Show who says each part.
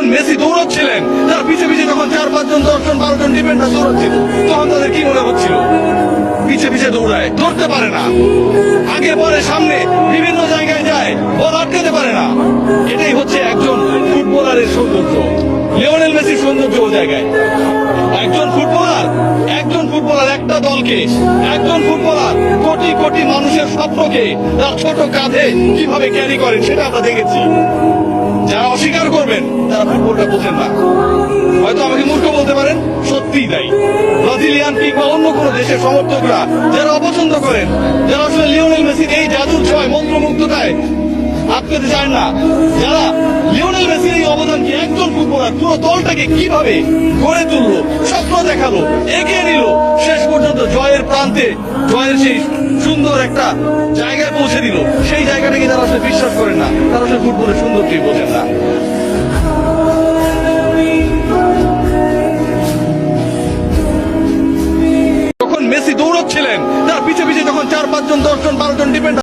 Speaker 1: যখন মেসি দৌড়চ্ছিলেন, তার পিছে পিছে যখন 4-5 জন 10 জন 12 জন ডিফেন্ডার দৌড়চ্ছিল, তখন তাদের কি মনে হচ্ছিল? পিছে পিছে দৌড়ায়, ধরতে পারে না, আগে পরে সামনে বিভিন্ন জায়গায় যায়, বল আটকাতে পারে না। এটাই হচ্ছে একজন ফুটবলারের সৌন্দর্য, লিওনেল মেসির সৌন্দর্য ও জায়গায়। একজন ফুটবলার একটা দলকে, একজন ফুটবলার কোটি কোটি মানুষের স্বপ্নকে তার ছোট কাঁধে কিভাবে ক্যারি করেন সেটা আমরা দেখেছি। যারা অস্বীকার করবেন তারা ফুটবলটা বোঝেন না। হয়তো আমাকে মূর্খ বলতে পারেন, সত্যিই তাই। ব্রাজিলিয়ান কিংবা অন্য কোনো দেশের সমর্থকরা যারা অপছন্দ করেন, যারা আসলে লিওনেল মেসির এই জাদুর ছোঁয়ায় মন্ত্রমুগ্ধতায় আটকাতে চান না, যারা লিওনেল মেসির এই অবদানকে, একজন ফুটবলার পুরো দলটাকে কিভাবে গড়ে তুললো, স্বপ্ন দেখালো, এগিয়ে নিল, শেষ পর্যন্ত জয়ের প্রান্তে, জয়ের সেই সুন্দর একটা জায়গায় পৌঁছে দিল, সেই জায়গাটাকে যারা আসলে বিশ্বাস করেন না, তারা আসলে ফুটবলের সৌন্দর্যই বোঝেন না। যখন মেসি দৌড়চ্ছিলেন, তার পিছে পিছে যখন 4-5 জন 10 জন 12 জন ডিফেন্ডার